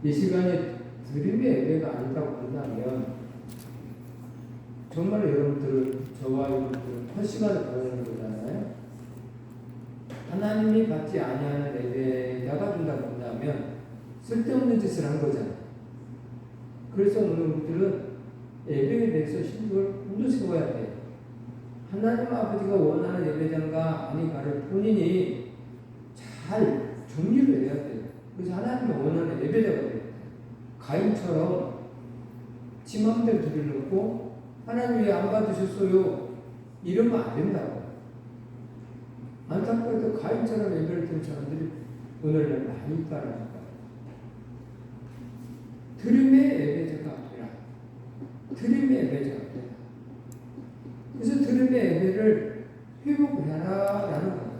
이 시간에 드림의 예배가 아니다고 한다면 정말 여러분들은 저와 여러분들은 헛시간을 보내는 거잖아요. 하나님이 받지 아니하는 예배자가 된다고 한다면 쓸데없는 짓을 한 거잖아요. 그래서 오늘 우리들은 예배에 대해서 신경을 곤두 세워야 돼요. 하나님 아버지가 원하는 예배자가 아닌가를 본인이 잘 정리를 해야 돼요. 그래서 하나님이 원하는 예배자가 돼요. 가인처럼 지 맘대로 들여놓고 하나님 왜 안 받으셨어요? 이러면 안 된다고. 안타깝게도 가인처럼 예배를 드는 사람들이 오늘날 많이 있다는 거예요. 드림의 예배자가 아니라 드림의 예배자가 되라. 그래서 드림의 예배를 회복해라라는 거예요.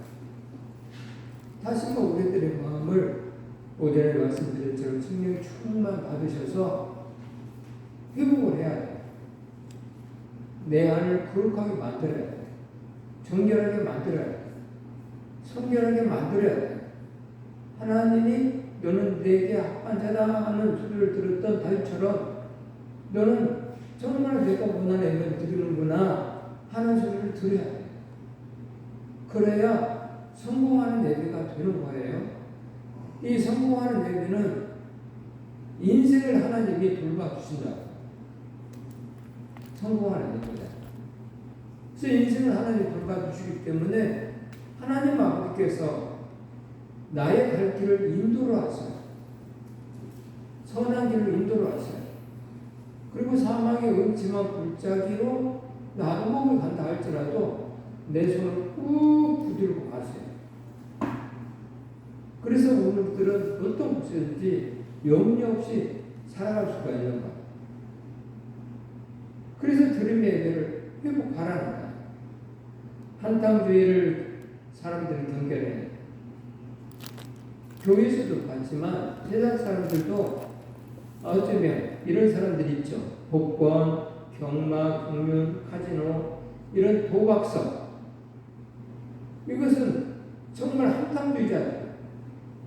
다시 한번 우리들의 마음을 오전에 말씀드린 것처럼 성령 충만 받으셔서 회복을 해야 돼요. 내 안을 거룩하게 만들어야 돼요. 정결하게 만들어야 돼요. 성결하게 만들어야 돼요. 하나님이 너는 내게 합한 자다 하는 소리를 들었던 다윗처럼 너는 정말 내가 원하는 예배를 드리는구나 하는 소리를 들어야 돼요. 그래야 성공하는 예배가 되는 거예요. 이 성공하는 예배는 인생을 하나님이 돌봐주신다. 성공하는 예배다. 그래서 인생을 하나님이 돌봐주시기 때문에 하나님 아버지께서 나의 갈 길을 인도로 하세요. 선한 길을 인도로 하세요. 그리고 사망의 음침한 골짜기로 나도 몸을 간다 할지라도 내 손을 꾹 붙들고 가세요. 그래서 오늘들은 어떤 곳이든지 염려 없이 살아갈 수가 있는 거예요. 그래서 드림의 예배를 회복하라는 거예요. 한탕주의를 사람들이 경계해. 교회에서도 봤지만 세상 사람들도 어쩌면 이런 사람들이 있죠. 복권, 경마, 공연, 카지노 이런 도박성. 이것은 정말 한탕주의자들.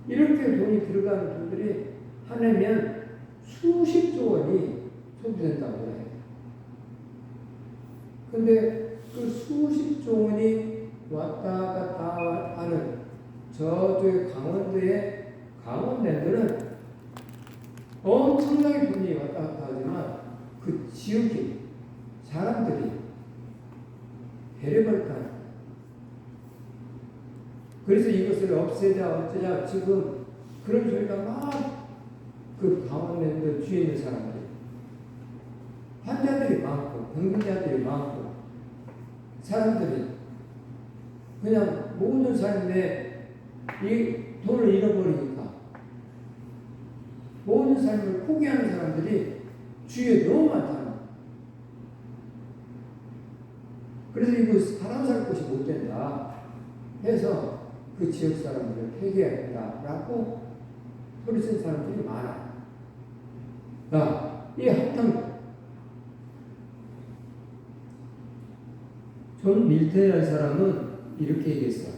이렇게 돈이 들어가는 분들이 한 해면 수십조 원이 소비된다고 해요. 근데 그 수십조 원이 왔다 갔다 하는 저쪽의 강원도의 강원랜드는 엄청나게 돈이 왔다 갔다 하지만 그 지역의 사람들이 배려벌까. 그래서 이것을 없애자 어쩌자 지금 그런 소리가 막 그 강원랜드 주위에 있는 사람들이 환자들이 많고 병균자들이 많고 사람들이 그냥 모든 삶에 이 돈을 잃어버리니까 모든 삶을 포기하는 사람들이 주위에 너무 많다. 그래서 이거 사람 살 곳이 못 된다 해서 그 지역 사람들을 폐기해야 된다라고 소리 쓴 사람들이 많아. 이 한탕 존 밀턴이라는 사람은 이렇게 얘기했어요.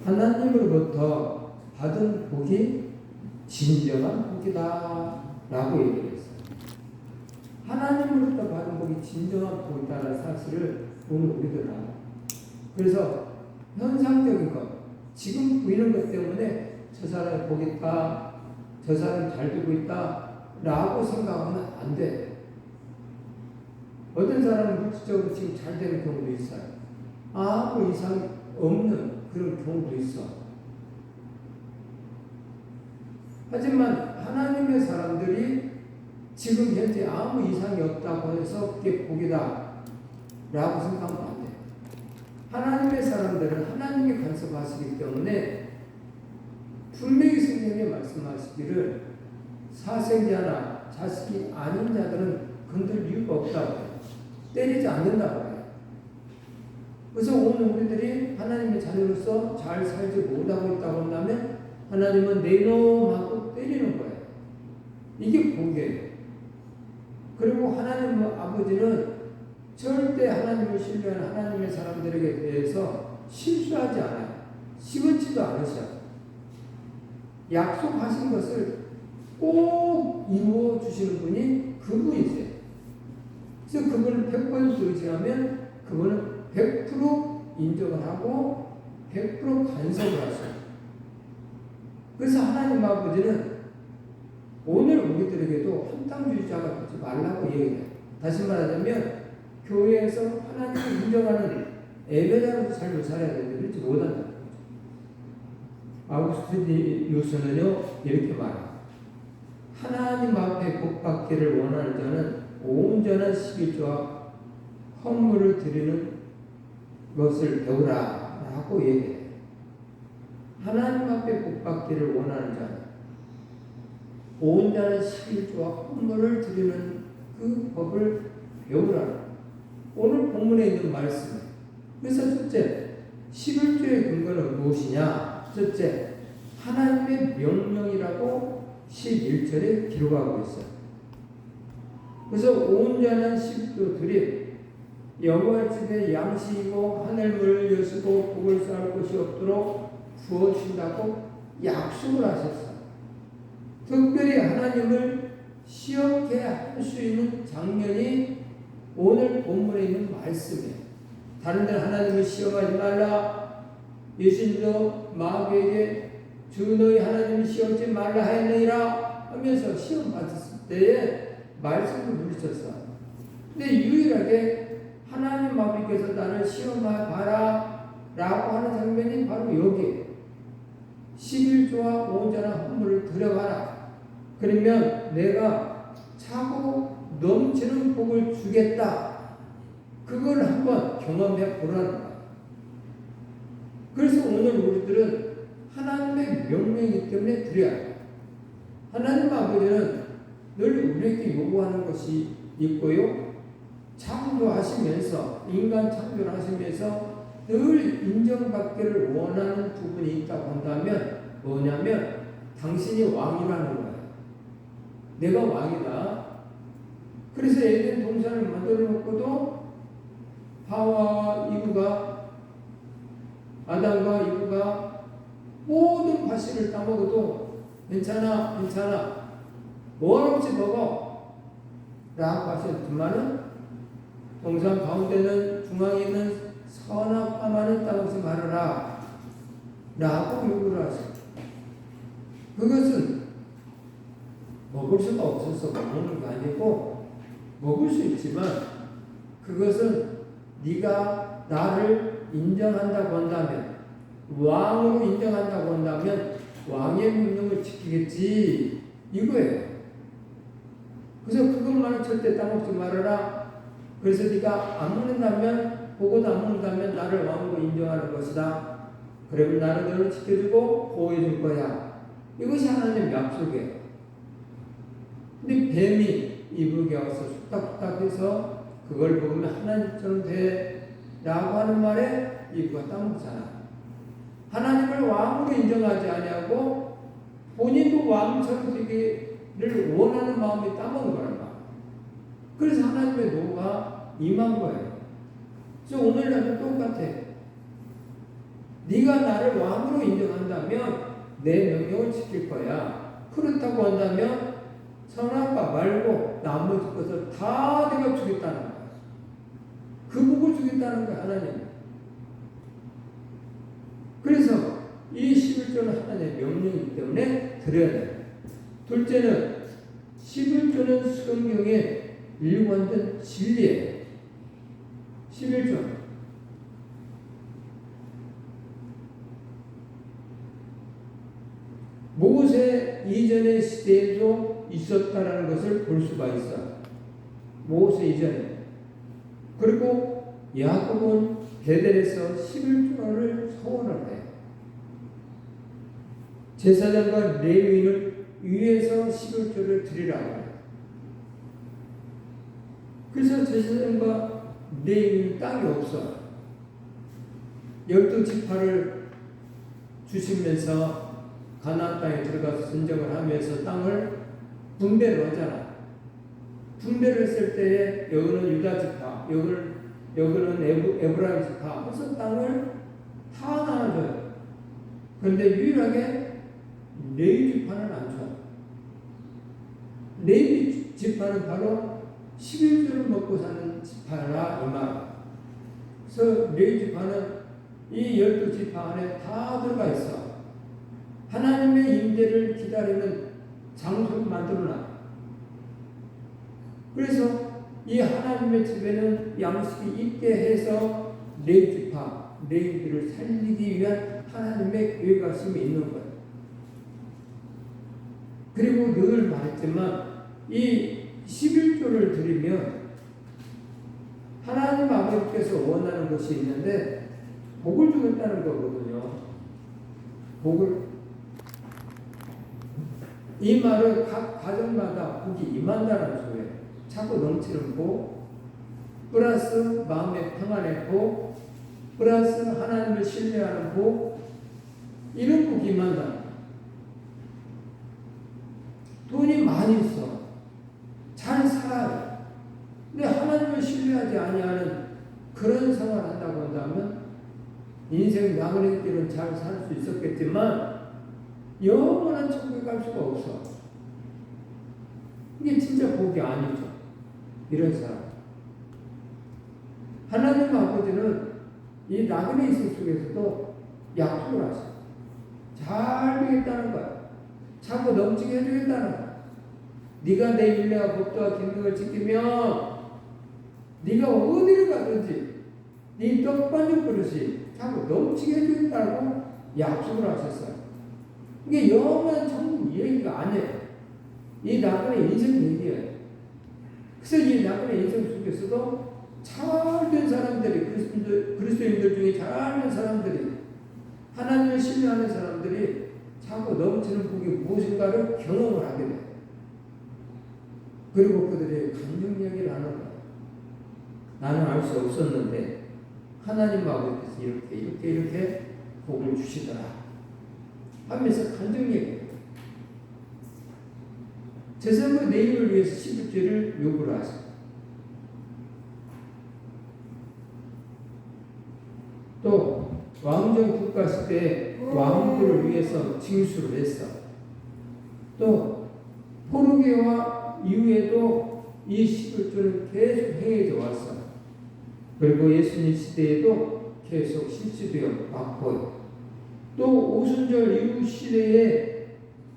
하나님으로부터 받은 복이 진정한 복이다 라고 얘기했어요. 하나님으로부터 받은 복이 진정한 복이다라는 사실을 오늘 우리들 알아요. 그래서 현상적인 것, 지금 보이는 것 때문에 저 사람이 복이 있다, 저 사람이 잘 되고 있다 라고 생각하면 안 돼. 어떤 사람은 물질적으로 지금 잘 되는 경우도 있어요. 아무 이상이 없는 그런 경우도 있어. 하지만 하나님의 사람들이 지금 현재 아무 이상이 없다고 해서 그게 복이다 라고 생각하면 안 돼. 하나님의 사람들은 하나님이 간섭하시기 때문에 분명히 성경에 말씀하시기를 사생자나 자식이 아닌 자들은 건들 이유가 없다고 해요. 때리지 않는다고 해요. 그래서 오늘 우리들이 하나님의 자녀로서 잘 살지 못하고 있다고 한다면 하나님은 내 놈 하고 때리는 거예요. 이게 복이에요. 그리고 하나님 아버지는 절대 하나님을 신뢰하는 하나님의 사람들에게 대해서 실수하지 않아요. 시그치도 않으셔요. 약속하신 것을 꼭 이루어 주시는 분이 그분이세요. 그래서 그분을 100% 의지하면 그분은 100% 인정을 하고 100% 간섭을 하세요. 그래서 하나님 아버지는 오늘 우리들에게도 한탕주의자가 되지 말라고 얘기해요. 다시 말하자면 교회에서 하나님을 인정하는 예배자로서 삶을 살아야 되는데 그렇지 못한다는 거죠. 아우구스티누스는요 이렇게 말합니다. 하나님 앞에 복받기를 원하는 자는 온전한 11조와 헌물을 드리는 것을 배우라 라고 얘기해요. 하나님 앞에 복받기를 원하는 자는 온전한 11조와 헌물을 드리는 그 법을 배우라. 오늘 본문에 있는 말씀은 그래서 첫째 11조의 근거는 무엇이냐? 첫째 하나님의 명령이라고 11절에 기록하고 있어요. 그래서 온전한 11조들이 여호와 집에 양식이고 하늘문을 여시고 복을 쌓을 것이 없도록 부어준다고 약속을 하셨어요. 특별히 하나님을 시험케 할 수 있는 장면이 오늘 본문에 있는 말씀이에요. 다른 데는 하나님을 시험하지 말라. 예수님도 마귀에게 주 너희 하나님을 시험하지 말라 하였느니라 하면서 시험 받았을 때에 말씀을 물으셨어요. 근데 유일하게 하나님 아버지께서 나를 시험해봐라 라고 하는 장면이 바로 여기 11조와 온전한 헌물을 드려가라. 그러면 내가 차고 넘치는 복을 주겠다. 그걸 한번 경험해 보라는 거예요. 그래서 오늘 우리들은 하나님의 명령이기 때문에 드려야 해요. 하나님 아버지는 늘 우리에게 요구하는 것이 있고요. 창조하시면서 인간 창조를 하시면서 늘 인정받기를 원하는 부분이 있다고 한다면 뭐냐면 당신이 왕이라는 거예요. 내가 왕이다. 그래서 에덴 동산을 만들어 놓고도 하와 이브가 아담과 이브가 모든 과실을 따먹어도 괜찮아 괜찮아 뭘 없이 먹어 라고 하셨지만은 동산 가운데는 중앙에 있는 선악과만은 따먹지 말아라 라고 요구를 하셨어요. 그것은 먹을 수가 없어서 먹는 게 아니고 먹을 수 있지만 그것은 네가 나를 인정한다고 한다면 왕으로 인정한다고 한다면 왕의 명령을 지키겠지 이거예요. 그래서 그것만은 절대 따먹지 말아라. 그래서 네가 안 먹는다면 보고도 안 먹는다면 나를 왕으로 인정하는 것이다. 그러면 나는 너를 지켜주고 보호해 줄 거야. 이것이 하나님의 약속이에요. 근데 뱀이 이브에게 와서 쑥닥쑥닥해서 그걸 먹으면 하나님처럼 돼 라고 하는 말에 이브가 따먹잖아. 하나님을 왕으로 인정하지 아니하고 본인도 왕처럼 되기를 원하는 마음이 따먹은 거란다. 그래서 하나님의 노가 임한 거예요. 그래서 오늘날도 똑같아. 네가 나를 왕으로 인정한다면 내 명령을 지킬 거야. 그렇다고 한다면 선악과 말고 나머지 것을 다 내가 주겠다는 거야. 그 복을 주겠다는 거야 하나님. 그래서 이 11조는 하나님의 명령이기 때문에 드려야 돼요. 둘째는 11조는 성경의 일관된 진리예요. 11조 모세 이전의 시대에도 있었다라는 것을 볼 수가 있어요. 모세 이전에. 그리고 야곱은 베델에서 11조를 서원을 해요. 제사장과 레위인을 위에서 11조를 드리라고 해요. 그래서 제사장과 레위인은 땅이 없어요. 12지파를 주시면서 가나안 땅에 들어가서 선정을 하면서 땅을 분배를 하잖아. 분배를 했을 때에 여기는 유다 지파, 여기는 에브라임 지파, 그래서 땅을 다 나눠줘요. 그런데 유일하게 레위 지파는 안 줘. 레위 지파는 바로 11조를 먹고 사는 지파라 이 말. 그래서 레위 지파는 이 12지파 안에 다 들어가 있어. 하나님의 임재를 기다리는 장소를 만들어놔. 그래서 이 하나님의 집에는 양식이 있게 해서 레위지파, 레위들을 살리기 위한 하나님의 계획하심이 있는 거예요. 그리고 늘 말했지만 이 11조를 드리면 하나님 아버지께서 원하는 것이 있는데 복을 주겠다는 거거든요. 복을. 이 말은 각 가정마다 복이 임한다는 소리예요. 차고 넘치는 복, 플러스 마음의 평안의 복, 플러스 하나님을 신뢰하는 복, 이런 복이 임한다. 돈이 많이 있어. 잘 살아요. 근데 하나님을 신뢰하지 아니하는 그런 생활을 한다고 한다면 인생 나그네 길은 잘 살 수 있었겠지만 영원한 천국에 갈 수가 없어. 이게 진짜 복이 아니죠. 이런 사람. 하나님 아버지는 이 나그네 인생 속에서도 약속을 하셔요. 잘 되겠다는 거야. 차고 넘치게 해주겠다는 거야. 네가 내 율례와 법도와 계명을 지키면 네가 어디를 가든지 네 떡반죽 그릇이 차고 넘치게 해주겠다고 약속을 하셨어요. 이게 영원한 천국 얘기가 아니에요. 이 나그네 인생 얘기예요. 그래서 이 나그네 인생 속에서도 잘된 사람들이, 그리스도인들 중에 잘된 사람들이, 하나님을 신뢰하는 사람들이 차고 넘치는 복이 무엇인가를 경험을 하게 돼요. 그리고 그들의 감정 이야기를 하는 거예요. 나는 알 수 없었는데 하나님 아버지께서 이렇게 복을 주시더라 하면서 감정 얘기해요. 제 삶의 내일을 위해서 11조를 요구를 하세요. 또 왕정 국가 시대에 왕들을 위해서 징수를 했어. 또 포르게와 이후에도 이 11조는 계속 행해져 왔어. 그리고 예수님 시대에도 계속 실시되어 왔고요. 또 오순절 이후 시대에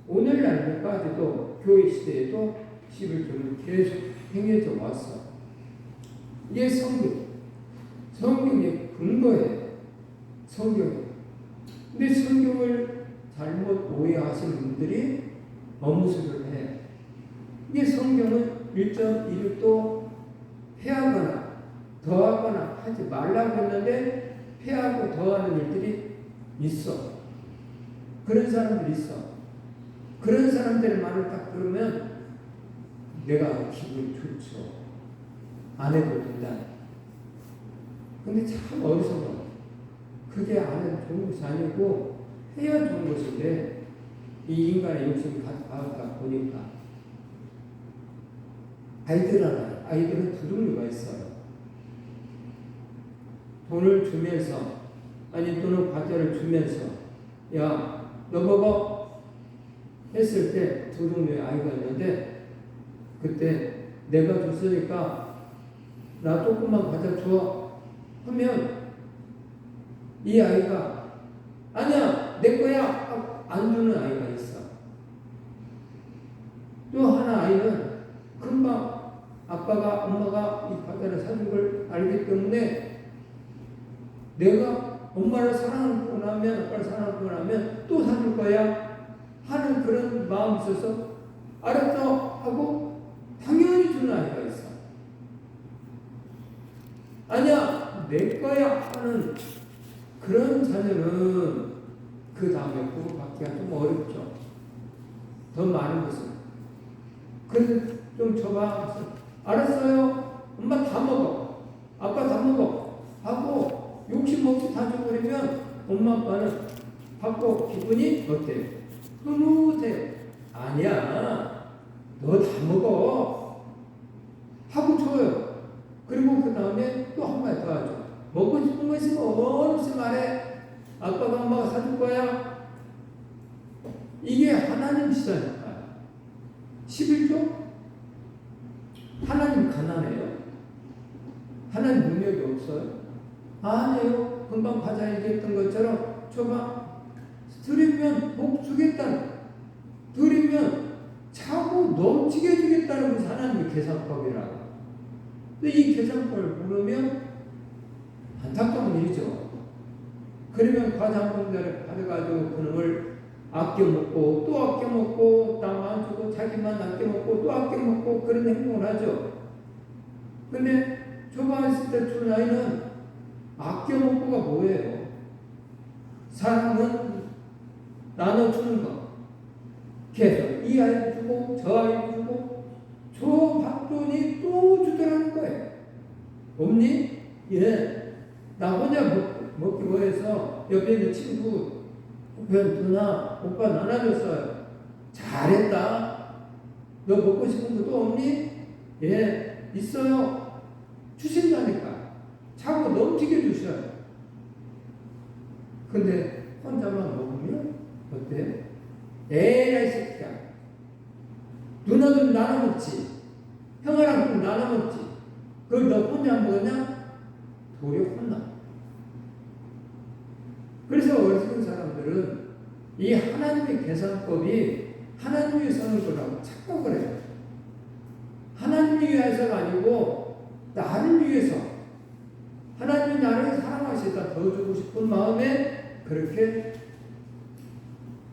오늘날까지도 교회 시대에도 11조는 계속 행해져 왔어. 이게 성경의 근거예요. 성경. 근데 성경을 잘못 오해하시는 분들이 어무스를 해. 이게 성경은 1.1도 폐하거나 더하거나 하지 말라고 했는데 폐하고 더하는 일들이 있어. 그런 사람들이 있어. 그런 사람들의 말을 딱 들으면 내가 기분이 좋죠. 안 해도 된다. 근데 참 어리석어. 그게 안 해도 좋은 것이 아니고 해야 좋은 것인데 이 인간의 욕심이 가득하다 보니까 아이들은 두 종류가 있어요. 돈을 주면서 아니 또는 과자를 주면서 야 너 먹어 했을 때 두 종류의 아이가 있는데 그때 내가 줬으니까 나 조금만 과자 줘 하면 이 아이가 아니야 내 거야 안 주는 아이가 있어. 또 하나 아이는 금방 아빠가 엄마가 이 과자를 사준 걸 알기 때문에 내가 엄마를 사랑하고 나면 아빠를 사랑하고 나면 또 사줄 거야 하는 그런 마음이 있어서 알았어 하고 당연히 주는 아이가 있어. 아니야 내 거야 하는 그런 자녀는 그 다음에 복을 받기가 좀 어렵죠. 더 많은 것은. 그래서 좀 줘봐. 알았어요. 엄마 다 먹어. 아빠 다 먹어. 하고 욕심 없이 다 줘버리면 엄마 아빠는 받고 기분이 어때? 흐뭇해. 아니야. 너 다 먹어. 하고 줘요. 그리고 그 다음에 또 한 마디 더 하죠. 먹고 싶은 거 있으면 얼음씩 말해. 아빠가 엄마가 사줄 거야. 이게 하나님 시사니까. 11조 하나님 가난해요? 하나님 능력이 없어요? 아니에요. 금방 과자 얘기했던 것처럼 줘봐. 드리면 복 주겠다는, 드리면 차고 넘치게 주겠다는 것이 하나님의 계산법이라고. 근데 이 계산법을 모르면 안타까운 일이죠. 그러면 과자 한 봉다를 받아가지고 그놈을 아껴 먹고 또 아껴 먹고 남 안 주고 자기만 아껴 먹고 또 아껴 먹고 그런 행동을 하죠. 근데 초반했을 때 준 아이는 아껴 먹고가 뭐예요? 사랑은 나눠주는 거. 계속 이 아이도 주고 저 아이도 주고 저 받더니 또 주더라는 거예요. 없니? 예. 나 혼자 먹기 뭐해서 옆에 있는 친구 누나 오빠 나눠줬어요. 잘했다. 너 먹고 싶은 거 또 없니? 예. 있어요. 주신다니까. 자꾸 넘치게 주셔요. 근데 혼자만 먹으면 어때요? 에라이 새끼야. 누나도 나눠 먹지. 형아랑 좀 나눠 먹지. 그걸 너 혼자 먹었냐? 도리어 혼나. 그래서 어리석은 사람들은 이 하나님의 계산법이 하나님 위해서 하는 거라고 착각을 해요. 하나님 위해서가 아니고 나를 위해서, 하나님이 나를 사랑하시다 더 주고 싶은 마음에 그렇게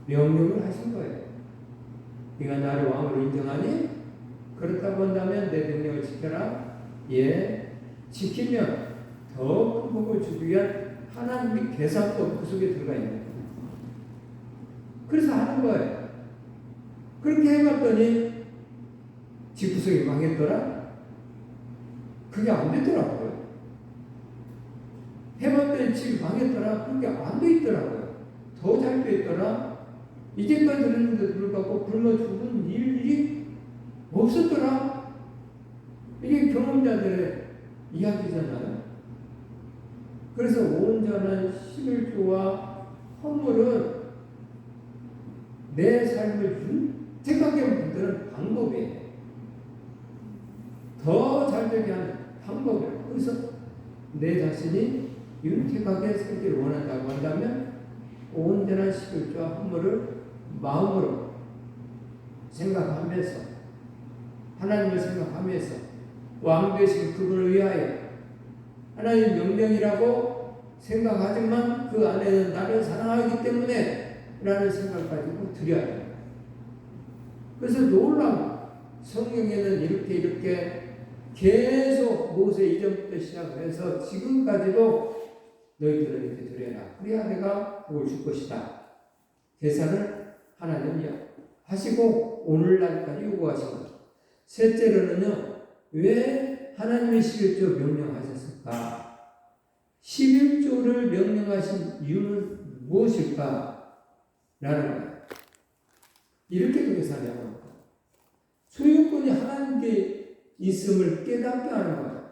명령을 하신 거예요. 네가 나를 왕으로 인정하니? 그렇다고 한다면 내 명령을 지켜라. 예, 지키면 더 큰 복을 주기 위한 하나님의 계산법 그 속에 들어가 있는 거예요. 그래서 하는 거예요. 그렇게 해봤더니 집구석이 망했더라? 그게 안 되더라고요. 해봤더니 집이 망했더라? 그게 안 돼 있더라고요. 더 잘 돼 있더라? 이제까지 들었는데 불구하고 굶어 죽은 일이 없었더라? 이게 경험자들의 이야기잖아요. 그래서 온전한 11조와 헌물은 내 삶을 윤택하게 만드는 방법이에요. 더 잘되게 하는 방법이에요. 그래서 내 자신이 윤택하게 살기를 원한다고 한다면 온전한 11조와 헌물을 마음으로 생각하면서, 하나님을 생각하면서 왕 되신 그분을 위하여 하나님 명령이라고 생각하지만 그 안에는 나를 사랑하기 때문에 라는 생각을 가지고 드려야 돼요. 그래서 놀라운, 성경에는 이렇게 계속 모세 이전부터 시작해서 지금까지도 너희들은 이렇게 드려라. 그래야 내가 복을 줄 것이다. 계산을 하나님이 하시고 오늘날까지 요구하신 것. 셋째로는요, 왜 하나님의 11조 명령하셨을까? 11조를 명령하신 이유는 무엇일까? 라는 거예요. 이렇게도 계산하고 합니다. 소유권이 하나님께 있음을 깨닫게 하는 거예요.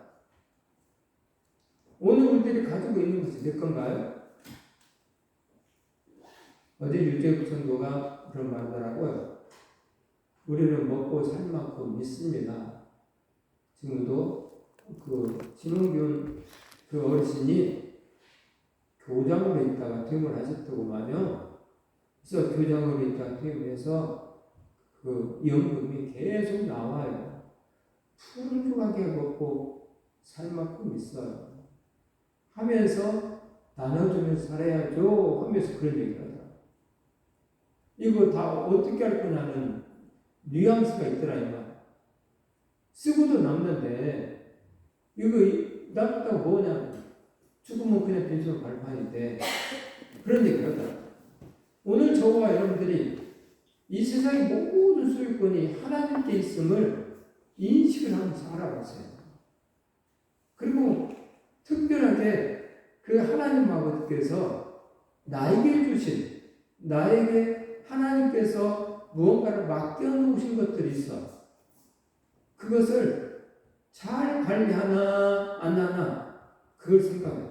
오늘 우리들이 가지고 있는 것이 내 건가요? 어제 유재국 선교가 그런 말을 하더라고요. 우리는 먹고 살 만큼 믿습니다. 지금도 진홍균 그 어르신이 교장으로 있다가 퇴임을 하셨더구만요. 그래서 교장으로 있다가 퇴임해서 그 연금이 계속 나와요. 풍족하게 먹고 살 만큼 있어요. 하면서 나눠주면서 살아야죠 하면서 그런 얘기를 하더라고요. 이거 다 어떻게 할 거냐는 뉘앙스가 있더라 이 말. 쓰고도 남는데 이거 남았다고 뭐냐, 죽으면 그냥 빈손 발판인데 그런 얘기를 하더라고요. 오늘 저와 여러분들이 이 세상의 모든 소유권이 하나님께 있음을 인식을 하면서 알아봤어요. 그리고 특별하게 그 하나님 아버지께서 나에게 주신, 나에게 하나님께서 무언가를 맡겨놓으신 것들이 있어. 그것을 잘 관리하나 안 하나 그걸 생각해.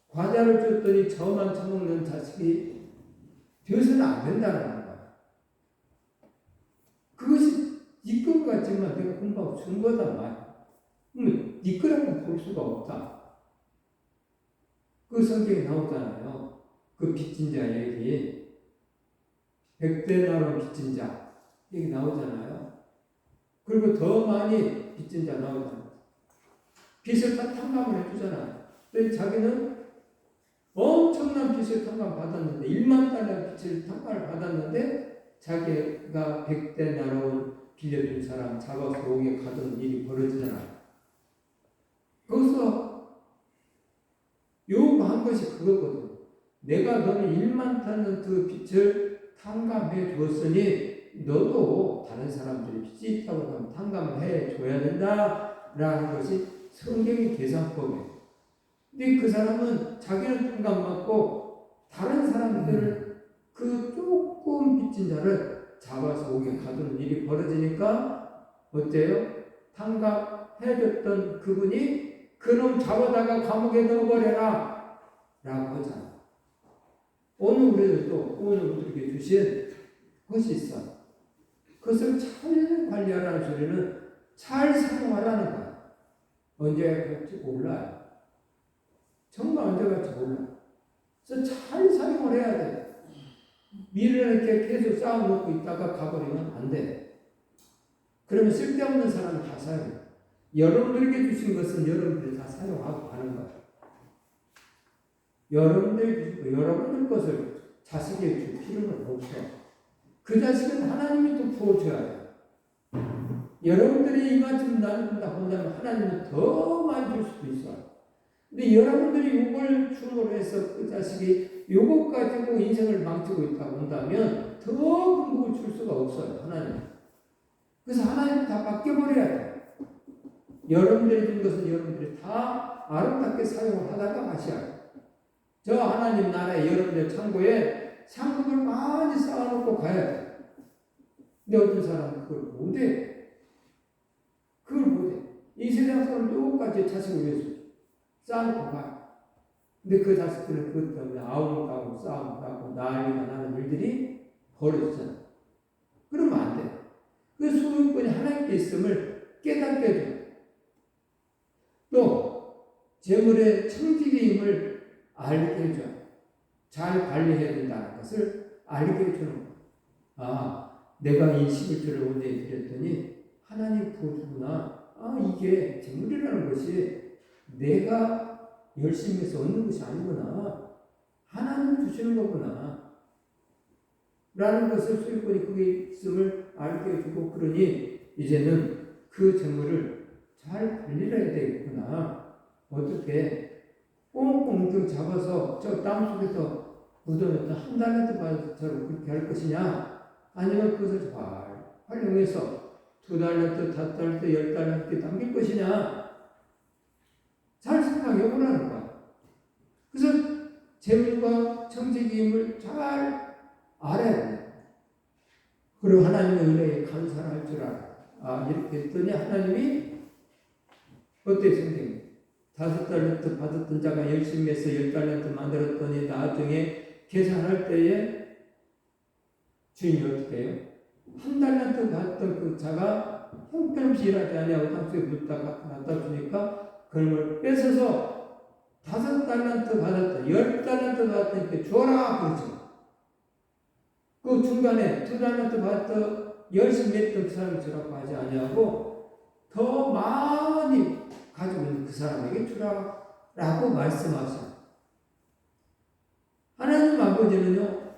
과자를 줬더니 저만 처먹는 자식이 되어서는 안 된다는 거야. 그것이 이끌고 것 같지만 내가 금방 준 거단 말이야. 네 거라고 볼 수가 없다. 그 성경에 나오잖아요. 그 빚진 자 얘기. 100데나로 빚진 자 얘기 나오잖아요. 그리고 더 많이 빚진 자 나오잖아요. 빚을 다 탕감을 해주잖아요. 근데 자기는 엄청난 빚을 탕감받았는데 1만 달러 빚을 탕감을 받았는데 자기가 100데나로 빌려준 사람 잡아서 옥에 가둔 일이 벌어지잖아요. 거기서 요구한 것이 그거거든. 내가 너는 1만 달란트 빚을 탕감해 주었으니 너도 다른 사람들이 빚이 있다고 하면 탕감을 해 줘야 된다라는 것이 성경의 계산법이에요. 근데 그 사람은 자기는 탕감받고 다른 사람들을 그 조금 빚진 자를 잡아서 옥에 가두는 일이 벌어지니까 어때요? 탕감해줬던 그분이 그놈 잡아다가 감옥에 넣어버려라 라고 하잖아. 오늘 우리에게 주신 것이 있어. 그것을 잘 관리하라는 소리는 잘 사용하라는 거야. 언제 갈지 몰라요. 정말 언제 갈지 몰라. 그래서 잘 사용을 해야 돼. 미래를 이렇게 계속 쌓아놓고 있다가 가버리면 안 돼. 그러면 쓸데없는 사람은 다 사용해. 여러분들에게 주신 것은 여러분들이 다 사용하고 가는 거예요. 여러분들 것을 자식에게 줄 필요는 없어. 그 자식은 하나님이 또 부어줘야 돼요. 여러분들이 이만큼 나눈다 본다면 하나님은 더 많이 줄 수도 있어요. 근데 여러분들이 이걸 줌으로 해서 그 자식이 이것 가지고 인생을 망치고 있다고 한다면 더 큰 복을 줄 수가 없어요. 하나님. 그래서 하나님 다 바뀌어버려야 돼요. 여러분들이 준 것은 여러분들이 다 아름답게 사용을 하다가 가셔야 돼요. 저 하나님 나라에 여러분들 창고에 상급을 많이 쌓아놓고 가야 돼요. 근데 어떤 사람은 그걸 못해. 그걸 못해. 이 세상 사람 똑같이 자식을 위해서 쌓아놓고 가요. 근데 그 자식들은 그것 때문에 아웅다웅 싸움하고 난리가 나는 일들이 벌어지잖아요. 그러면 안 돼요. 그 소유권이 하나님께 있음을 깨닫게 해줘요. 또 재물의 청지기임을 알게 해줘요. 잘 관리해야 된다는 것을 알게 해주는 거예요. 아, 내가 이 11조를 원래에 드렸더니 하나님 부어주구나. 아, 이게 재물이라는 것이 내가 열심히 해서 얻는 것이 아니구나. 하나님 주시는 거구나. 라는 것을 소유권이 그게 있음을 알게 해주고, 그러니 이제는 그 재물을 잘 관리를 해야 되겠구나. 어떻게 꽁꽁 잡아서 저 땅 속에서 묻어놓던 한 달란트 받아서처럼 그렇게 할 것이냐? 아니면 그것을 잘 활용해서 2달란트, 5달란트, 10달란트 남길 것이냐? 잘 생각해 보라는 거야. 그래서 재물과 청지기임을 잘 알아야 돼. 그리고 하나님의 은혜에 감사할 줄 알아. 아, 이렇게 했더니 하나님이 어때 선생님? 5달란트 받았던 자가 열심히 해서 10달란트 만들었더니 나중에 계산할 때에 주인이 어떻게 해요? 1달란트 받았던 그 자가 형편없이 일하지 아니하고 땅속에 묻다가 갖다 주니까 그걸 뺏어서 5달란트 받았던 10달란트 받았던 줘라 그러죠. 그 중간에 2달란트 받았던 열심히 했던 그 사람이 주라고 하지 아니하고 더 많이 가지고 있는 그 사람에게 주라라고 말씀하셔요. 하나님 아버지는요,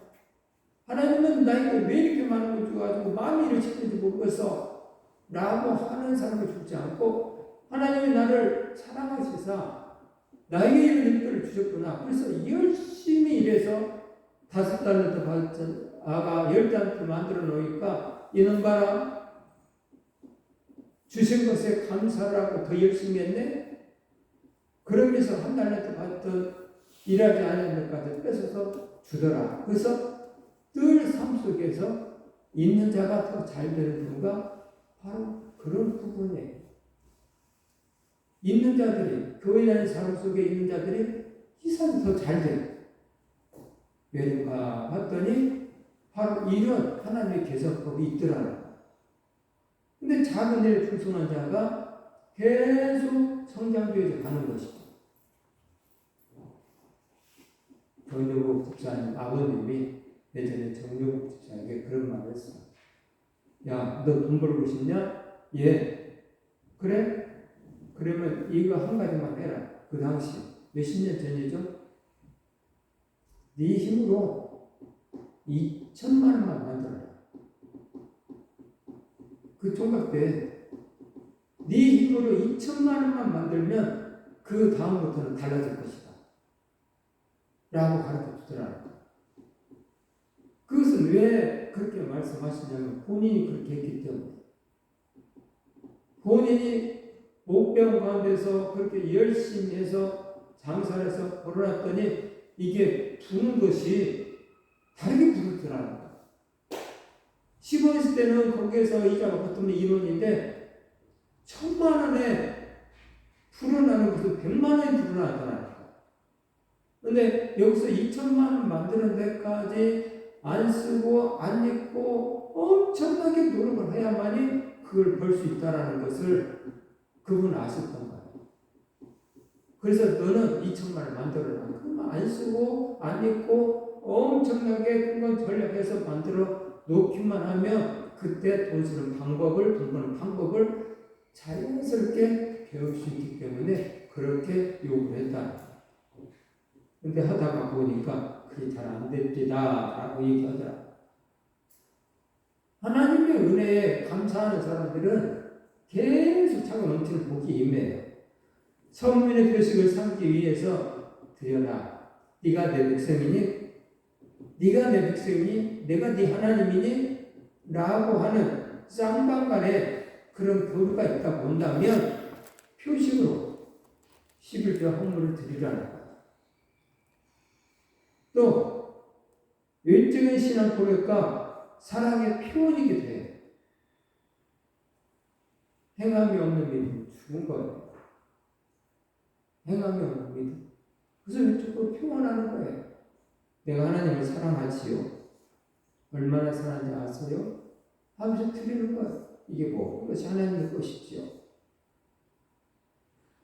하나님은 나에게 왜 이렇게 많은 걸 줘가지고 마음이 이를 시키는지 모르겠어 라고 하는 사람을 주지 않고, 하나님이 나를 사랑하시사 나에게 이런 일들을 주셨구나. 그래서 열심히 일해서 5달란트 받았던 아가 10달란트 만들어 놓으니까 이는 봐라, 주신 것에 감사를 하고 더 열심히 했네? 그러면서 1달란트 받던 일하지 않은 것까지 뺏어서 주더라. 그래서 늘 삶 속에서 있는 자가 더 잘 되는 이유가 바로 그런 부분이에요. 있는 자들이, 교회라는 삶 속에 있는 자들이 이 삶이 더 잘 돼요. 왜인가 봤더니 바로 이런 하나님의 계산법이 있더라고요. 근데 작은 일에 충성한 자가 계속 성장되어져 가는 것이죠. 정유국 집사님 아버님이 예전에 정유국 집사에게 그런 말을 했어요. 야, 너 돈 벌고 싶냐? 예. 그래? 그러면 이거 한 가지만 해라. 그 당시 몇십 년 전이죠? 네 힘으로 2천만 원만 만들어라. 그 총각 때 네 힘으로 2천만 원만 만들면 그 다음부터는 달라질 것이다. 라고 가르쳐 주더라. 그것은 왜 그렇게 말씀하시냐면 본인이 그렇게 했기 때문에. 본인이 목병 가운데서 그렇게 열심히 해서 장사를 해서 벌어놨더니 이게 부는 것이 다르게 부르더라는 거예요. 10원 있을 때는 거기에서 이자가 붙으면 1원인데 1,000만 원에 불어나는 것도 100만 원이 불어나더라는 거예요. 근데 여기서 2천만 원 만드는 데까지 안 쓰고 안 입고 엄청나게 노력을 해야만이 그걸 벌 수 있다라는 것을 그분 아셨던 거예요. 그래서 너는 2천만 원 만들어라. 그러면 안 쓰고 안 입고 엄청나게 그건 전략해서 만들어 놓기만 하면 그때 돈 쓰는 방법을, 돈 버는 방법을 자연스럽게 배울 수 있기 때문에 그렇게 요구를 했다. 근데 하다가 보니까 그게 잘 안 됩니다. 라고 얘기하더라. 하나님의 은혜에 감사하는 사람들은 계속 차고 넘치는 복이 임해요. 선민의 표식을 삼기 위해서 드려라. 네가 내 백성이니? 네가 내 백성이니? 내가 네 하나님이니? 라고 하는 쌍방간에 그런 교류가 있다 본다면 표식으로 11조 헌물을 드리라는 거예요. 또 외적인 신앙 고백과 사랑의 표현이기도 해요. 행함이 없는 믿음은 죽은 거예요. 행함이 없는 믿음. 그래서 외적으로 표현하는 거예요. 내가 하나님을 사랑하지요. 얼마나 사랑하는지 아세요? 하면서 드리는 거예요. 이게 뭐? 이것이 하나님의 것이지요.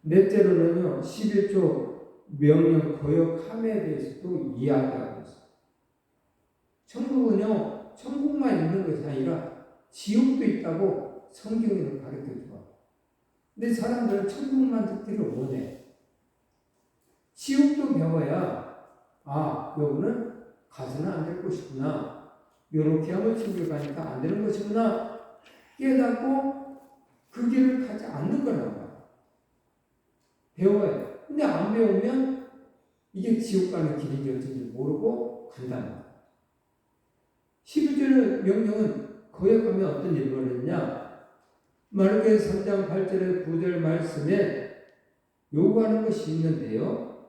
넷째로는요, 11조 명령 거역함에 대해서도 이야기하고 있어요. 천국은요, 천국만 있는 것이 아니라 지옥도 있다고 성경에는 가르쳐 줘요. 근데 사람들은 천국만 듣기를 원해. 지옥도 배워야, 아, 여기는 가서는 안 될 것이구나. 이렇게 하면 천국에 가니까 안 되는 것이구나. 깨닫고 그 길을 가지 않는 거라고요. 배워요. 근데 안 배우면 이게 지옥 가는 길인지 어쩐지 모르고 간다는 거예요. 11절 명령은 거역하면 어떤 일이 벌어지냐? 마르코스 3장 8절의 9절 말씀에 요구하는 것이 있는데요.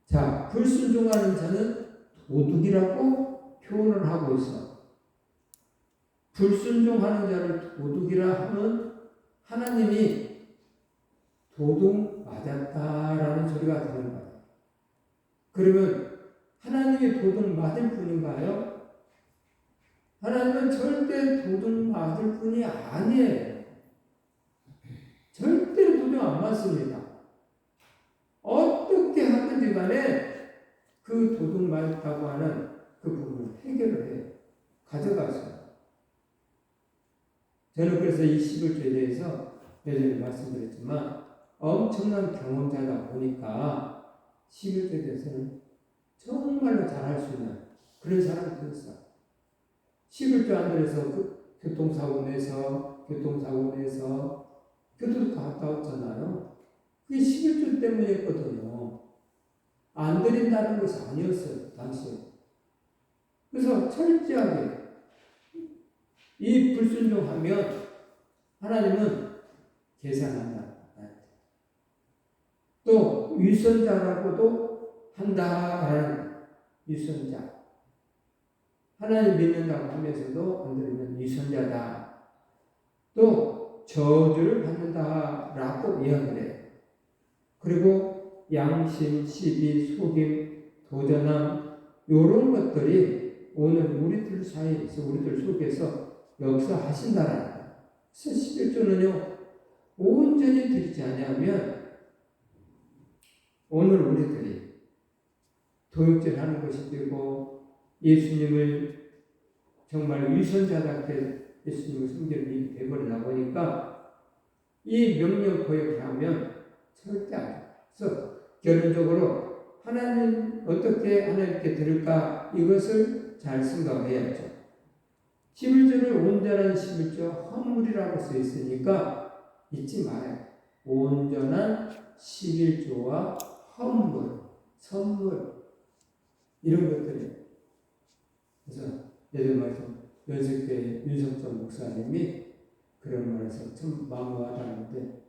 자, 불순종하는 자는 도둑이라고 표현을 하고 있어. 불순종하는 자를 도둑이라 하면 하나님이 도둑 맞았다라는 소리가 드는 거예요. 그러면 하나님이 도둑 맞을 뿐인가요? 하나님은 절대 도둑 맞을 뿐이 아니에요. 절대로 도둑 안 맞습니다. 어떻게 하든지 간에 그 도둑 맞다고 하는 그 부분을 해결을 해요. 가져가세요. 저는 그래서 이 11조에 대해서 예전에 말씀드렸지만 엄청난 경험자다 보니까 11조에 대해서는 정말로 잘할 수 있는 그런 사람이 되었어요. 11조 안들에서 그 교통사고 내서 교통도 갔다 왔잖아요. 그게 11조 때문이었거든요. 안 드린다는 것이 아니었어요. 당시에. 그래서 철저하게 이 불순종하면 하나님은 계산한다. 또 위선자라고도 한다라는 위선자. 하나님 믿는다고 하면서도 안 들으면 위선자다. 또 저주를 받는다라고 이야기를 해요. 그리고 양심, 시비, 속임, 도전함 이런 것들이 오늘 우리들 사이에서 우리들 속에서 역사하신다라는 거예요. 그래서 11조는요, 온전히 드리지 아니하면 오늘 우리들이 도둑질하는 것이 되고 예수님을 정말 위선자답게 예수님을 섬기는 일이 되어버리다 보니까 이 명령 거역을 하면 절대 안 돼요. 그래서 결론적으로 하나님 어떻게 하나님께 드릴까 이것을 잘 생각해야죠. 11조를 온전한 11조 헌물이라고 써 있으니까 잊지 말아요. 온전한 11조와 헌물, 선물 이런 것들이에요. 그래서 예를 말씀 연습교회 윤석철 목사님이 그런 말에서 참 마음이 와닿는데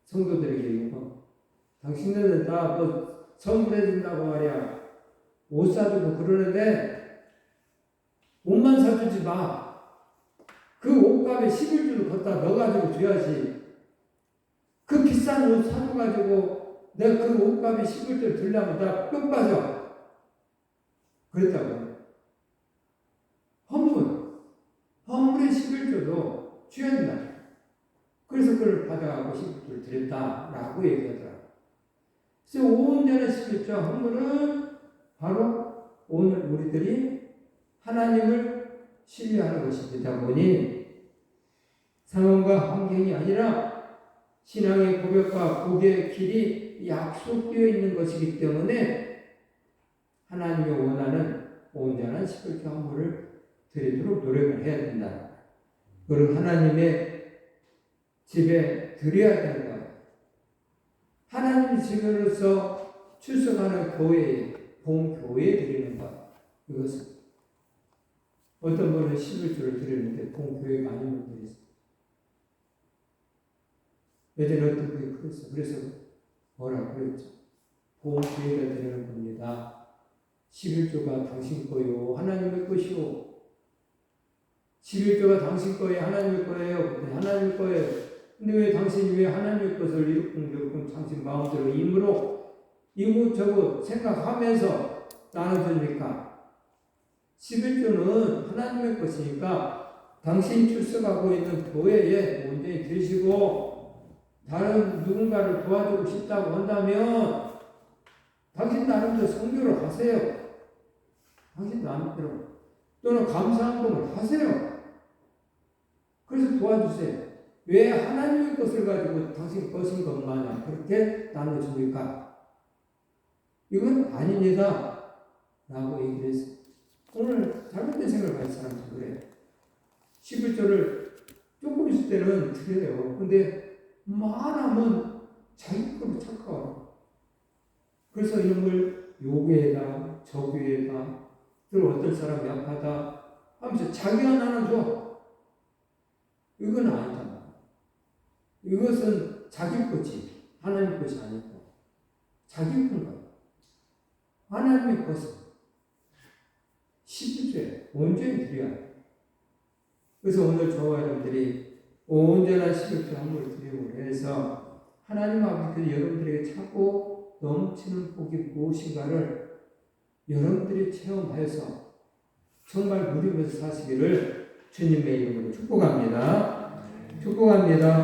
성도들에게 이거 당신들은 다 뭐 선물해 준다고 말이야. 옷 사주고 그러는데 옷만 사주지 마. 그 옷값에 11조를 걷다 넣어가지고 줘야지. 그 비싼 옷 사줘가지고 내가 그 옷값에 11조를 들려면 나 뼈 빠져. 그랬다고. 헌물의 11조도 줘야 된다. 그래서 그걸 받아가고 11조를 드렸다라고 얘기하더라고요. 그래서 온전한 11조 헌물은 바로 오늘 우리들이 하나님을 신뢰하는 것이다 보니 상황과 환경이 아니라 신앙의 고백과 복의 길이 약속되어 있는 것이기 때문에 하나님이 원하는 온전한 11조 헌물을 드리도록 노력을 해야 된다. 그리고 하나님의 집에 드려야 되는 거예요. 하나님 집으로서 출석하는 교회에, 본교회에 드리는 것. 이것은 어떤 분은 11조를 드리는데 본교회가 아니면 드렸어요. 예전에 어떤 분이 그랬어요. 그래서 뭐라 그랬죠? 본교회가 드리는 겁니다. 11조가 당신 거요. 하나님의 것이요. 11조가 당신 거예요. 하나님의 거예요. 하나님의 거예요. 근데 왜 당신이 왜 하나님의 것을 이렇게 당신 마음대로 임으로 이곳저곳 생각하면서 나눠줍니까? 11조는 하나님의 것이니까 당신이 출석하고 있는 교회에 온전히 드시고 다른 누군가를 도와주고 싶다고 한다면 당신 나름대로 선교를 하세요. 당신 나름대로. 또는 감사항동을 하세요. 그래서 도와주세요. 왜 하나님의 것을 가지고 당신 것인 것마냥 그렇게 나눠줍니까? 이건 아닙니다. 라고 얘기를 했어요. 오늘 잘못된 생각을 가진 사람도 그래요. 11조를 조금 있을 때는 드려요. 근데 많으면 자기 거로 착각하고 그래서 이런 걸 요괴다, 저교회다, 또 어떤 사람이 약하다 하면서 자기가 나눠줘. 이건 아니다. 이것은 자기 것이 하나님 것이 아니고 자기 건 거예요. 하나님의 것은 11조에 온전히 드려야 해요. 그래서 오늘 저와 여러분들이 온전한 11조 헌물을 드리고 해서 하나님 아버지께서 여러분들에게 차고 넘치는 복이 무엇인가를 여러분들이 체험해서 정말 누리면서 사시기를 주님의 이름으로 축복합니다. 축복합니다.